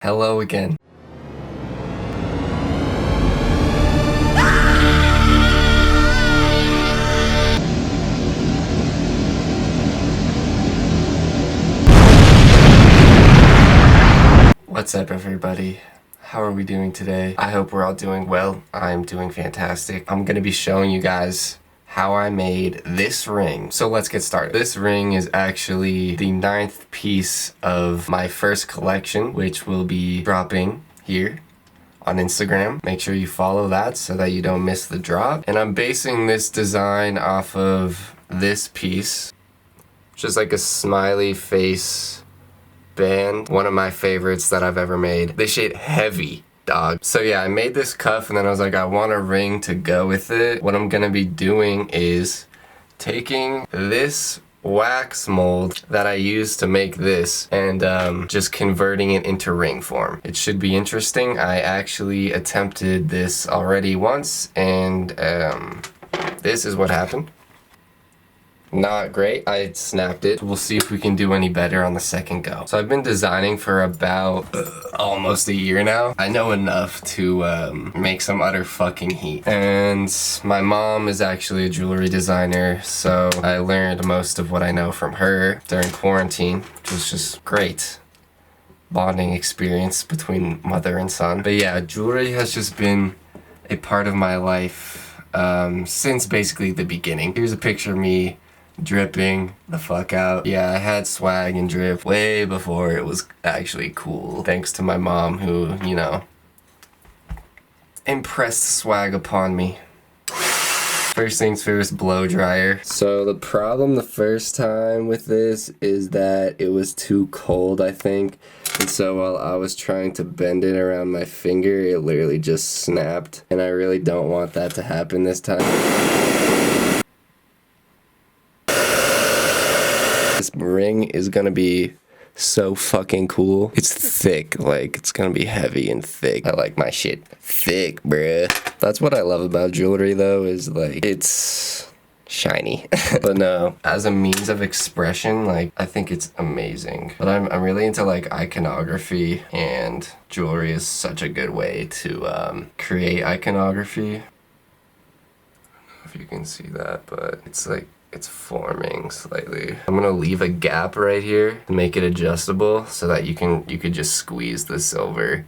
Hello again. What's up, everybody? How are we doing today? I hope we're all doing well. I'm doing fantastic. I'm gonna be showing you guys how I made this ring. So let's get started. This ring is actually the 9th piece of my first collection, which will be dropping here on Instagram. Make sure you follow that so that you don't miss the drop. And I'm basing this design off of this piece, just like a smiley face band. One of my favorites that I've ever made. This shit heavy, dog. So yeah, I made this cuff and then I was like, I want a ring to go with it. What I'm gonna be doing is taking this wax mold that I used to make this and just converting it into ring form. It should be interesting. I actually attempted this already once and this is what happened. Not great. I snapped it. We'll see if we can do any better on the second go. So I've been designing for about almost a year now. I know enough to make some utter fucking heat. And my mom is actually a jewelry designer, so I learned most of what I know from her during quarantine, which was just great. Bonding experience between mother and son. But yeah, jewelry has just been a part of my life since basically the beginning. Here's a picture of me dripping the fuck out. Yeah, I had swag and drip way before it was actually cool. Thanks to my mom who, you know, impressed swag upon me. First things first, blow dryer. So the problem the first time with this is that it was too cold, I think. And so while I was trying to bend it around my finger, it literally just snapped. And I really don't want that to happen this time. This ring is gonna be so fucking cool. It's thick, like it's gonna be heavy and thick. I like my shit thick, bruh. That's what I love about jewelry though, is like it's shiny. But no, as a means of expression, like I think it's amazing. But I'm really into like iconography, and jewelry is such a good way to create iconography. I don't know if you can see that, but it's like it's forming slightly. I'm gonna leave a gap right here to make it adjustable so that you could just squeeze the silver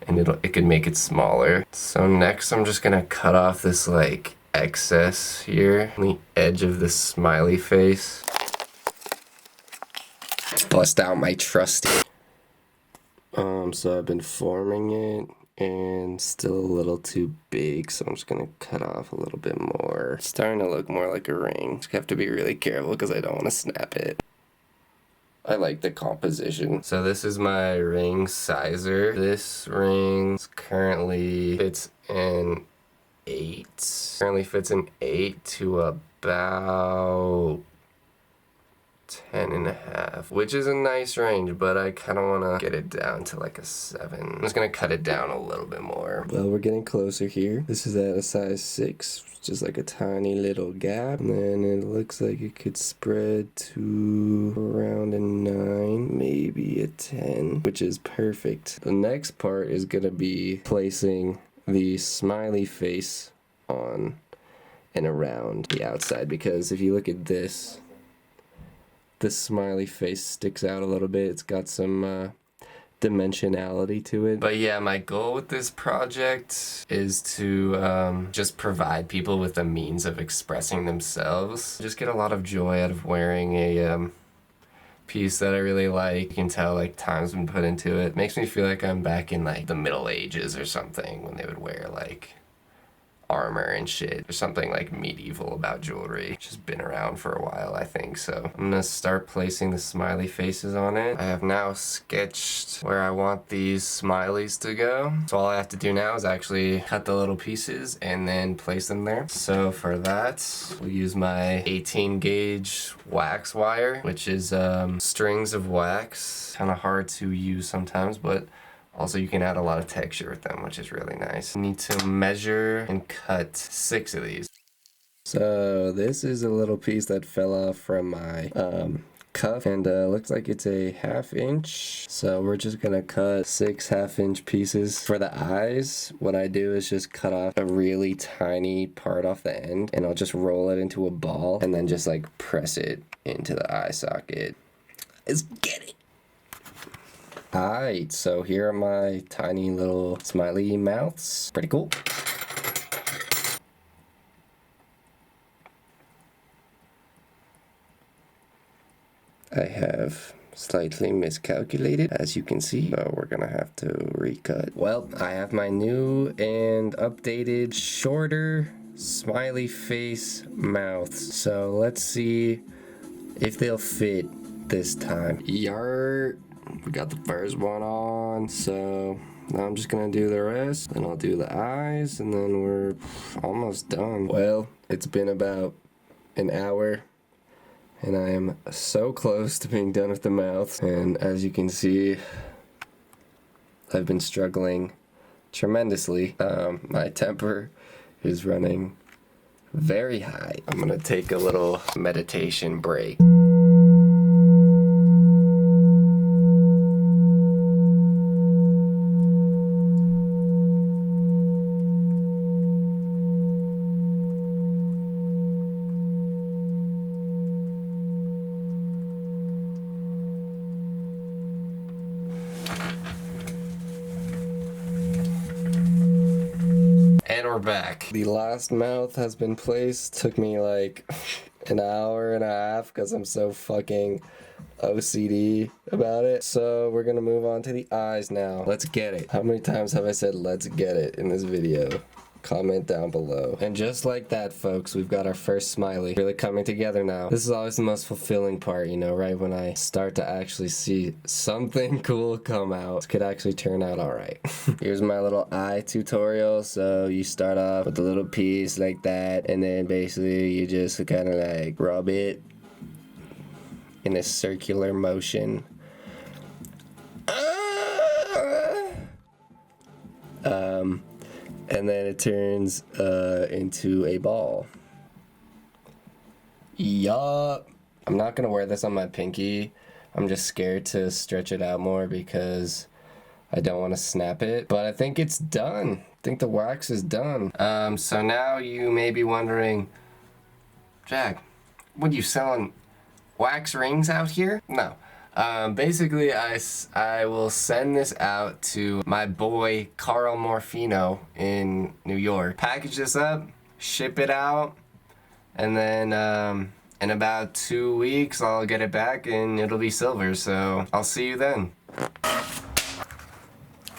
and it could make it smaller. So next I'm just gonna cut off this like excess here on the edge of the smiley face. Bust out my trusty. So I've been forming it and still a little too big, so I'm just gonna cut off a little bit more. It's starting to look more like a ring. Just have to be really careful because I don't want to snap it. I like the composition. So this is my ring sizer. This ring currently fits in 8. Currently fits in 8 to about 10.5, which is a nice range, but I kind of want to get it down to like a 7. I'm just going to cut it down a little bit more. Well, we're getting closer here. This is at a size 6, just like a tiny little gap. And then it looks like it could spread to around a 9, maybe a 10, which is perfect. The next part is going to be placing the smiley face on and around the outside, because if you look at this, the smiley face sticks out a little bit. It's got some dimensionality to it. But yeah, my goal with this project is to just provide people with a means of expressing themselves. Just get a lot of joy out of wearing a piece that I really like. You can tell like time's been put into it. Makes me feel like I'm back in like the Middle Ages or something, when they would wear like armor and shit. There's something like medieval about jewelry. It's just been around for a while, I think. So I'm gonna start placing the smiley faces on it. I have now sketched where I want these smileys to go. So all I have to do now is actually cut the little pieces and then place them there. So for that, we'll use my 18 gauge wax wire, which is strings of wax. Kind of hard to use sometimes, but also, you can add a lot of texture with them, which is really nice. You need to measure and cut 6 of these. So this is a little piece that fell off from my cuff, and looks like it's a 1/2 inch. So we're just gonna cut 6 1/2 inch pieces. For the eyes, what I do is just cut off a really tiny part off the end, and I'll just roll it into a ball and then just like press it into the eye socket. Let's get it. Alright, so here are my tiny little smiley mouths. Pretty cool. I have slightly miscalculated, as you can see, so we're gonna have to recut. Well, I have my new and updated, shorter smiley face mouths. So let's see if they'll fit this time. Yart. We got the first one on, so now I'm just gonna do the rest, then I'll do the eyes, and then we're almost done. Well, it's been about an hour, and I am so close to being done with the mouth, and as you can see, I've been struggling tremendously. My temper is running very high. I'm gonna take a little meditation break. And we're back. The last mouth has been placed. Took me like an hour and a half because I'm so fucking OCD about it. So we're gonna move on to the eyes now. Let's get it. How many times have I said let's get it in this video? Comment down below. And just like that, folks, we've got our first smiley really coming together now. This is always the most fulfilling part, you know, right when I start to actually see something cool come out. This could actually turn out alright. Here's my little eye tutorial. So you start off with a little piece like that, and then basically you just kind of like rub it in a circular motion. And then it turns into a ball. Yup. I'm not gonna wear this on my pinky. I'm just scared to stretch it out more because I don't want to snap it. But I think it's done. I think the wax is done. So now you may be wondering, Jack, what are you selling wax rings out here? No. Basically, I will send this out to my boy Carl Morfino in New York. Package this up, ship it out, and then in about 2 weeks I'll get it back and it'll be silver, so I'll see you then.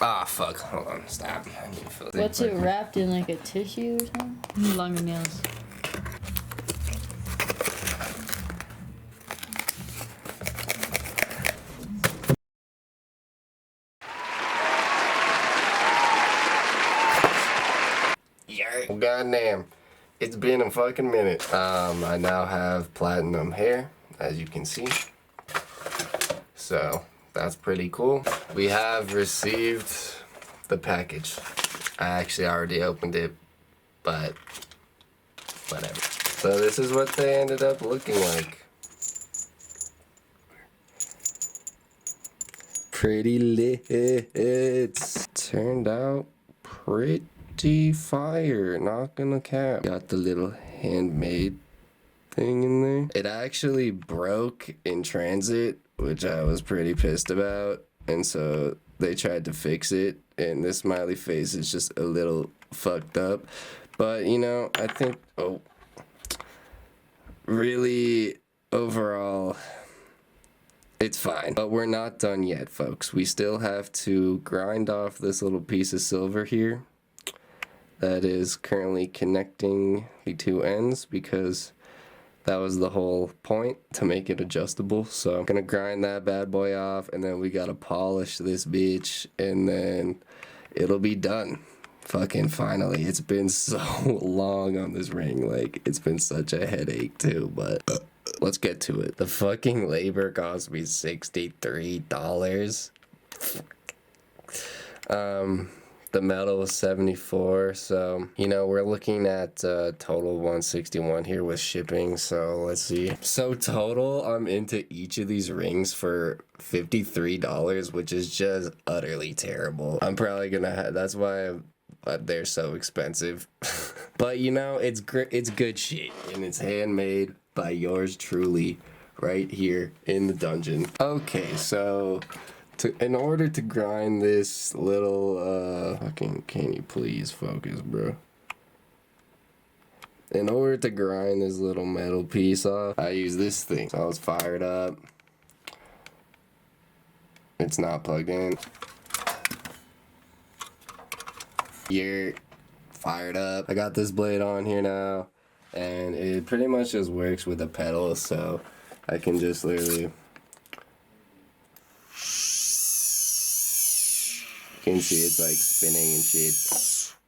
Ah, fuck. Hold on, stop. I need to fill it. What's it wrapped in, like a tissue or something? Longer nails. Goddamn, it's been a fucking minute. I now have platinum hair, as you can see. So that's pretty cool. We have received the package. I actually already opened it, but whatever. So this is what they ended up looking like. Pretty lit. Turned out pretty fire, not gonna cap. Got the little handmade thing in there. It actually broke in transit, which I was pretty pissed about, and so they tried to fix it, and this smiley face is just a little fucked up. But you know, I think really overall it's fine. But we're not done yet, folks. We still have to grind off this little piece of silver here that is currently connecting the two ends, because that was the whole point, to make it adjustable. So I'm gonna grind that bad boy off, and then we gotta polish this bitch, and then it'll be done. Fucking finally. It's been so long on this ring. Like, it's been such a headache too, but let's get to it. The fucking labor cost me $63. The metal was 74, so you know we're looking at total 161 here with shipping. So let's see. So total, I'm into each of these rings for $53, which is just utterly terrible. I'm probably gonna that's why they're so expensive. But you know, it's great. It's good shit, and it's handmade by yours truly, right here in the dungeon. Okay, so. In order to grind this little, fucking, can you please focus, bro? In order to grind this little metal piece off, I use this thing. So it's fired up. It's not plugged in. You're fired up. I got this blade on here now, and it pretty much just works with the pedal, so I can just literally... You can see it's like spinning and shit.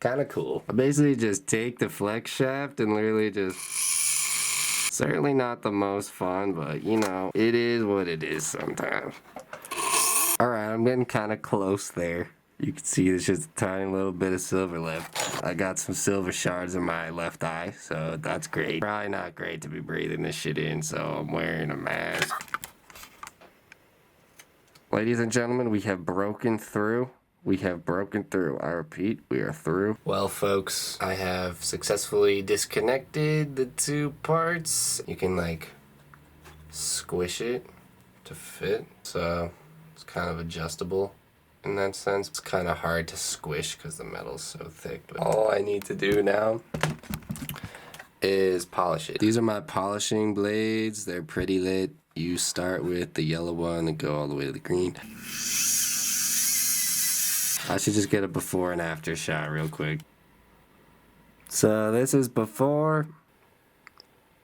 Kind of cool. I basically just take the flex shaft and literally just... Certainly not the most fun, but you know, it is what it is sometimes. Alright, I'm getting kind of close there. You can see there's just a tiny little bit of silver left. I got some silver shards in my left eye, so that's great. Probably not great to be breathing this shit in, so I'm wearing a mask. Ladies and gentlemen, we have broken through. We have broken through. I repeat, we are through. Well, folks, I have successfully disconnected the two parts. You can, like, squish it to fit. So, it's kind of adjustable in that sense. It's kind of hard to squish because the metal's so thick. But all I need to do now is polish it. These are my polishing blades. They're pretty lit. You start with the yellow one and go all the way to the green. I should just get a before and after shot real quick. So this is before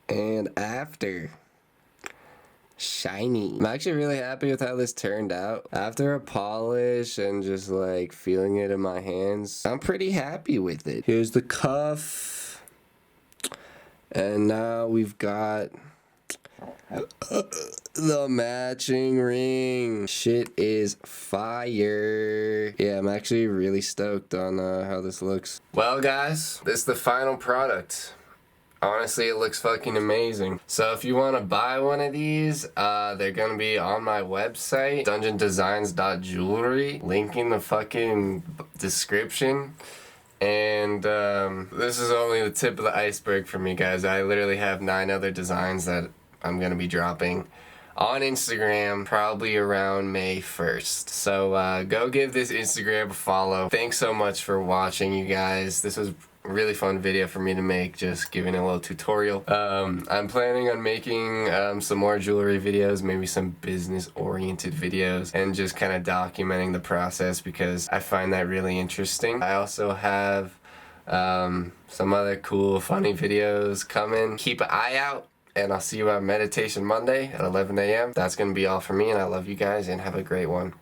and after. Shiny. I'm actually really happy with how this turned out. After a polish and just like feeling it in my hands, I'm pretty happy with it. Here's the cuff. And now we've got the matching ring. Shit is fire. Yeah, I'm actually really stoked on how this looks. Well, guys, this is the final product. Honestly, it looks fucking amazing. So if you want to buy one of these, they're going to be on my website, dungeondesigns.jewelry. Link in the fucking description. And this is only the tip of the iceberg for me, guys. I literally have 9 other designs that I'm going to be dropping on Instagram probably around May 1st. So go give this Instagram a follow. Thanks so much for watching, you guys. This was a really fun video for me to make, just giving a little tutorial. I'm planning on making some more jewelry videos, maybe some business oriented videos, and just kind of documenting the process because I find that really interesting. I also have some other cool funny videos coming. Keep an eye out. And I'll see you on Meditation Monday at 11 a.m. That's going to be all for me, and I love you guys, and have a great one.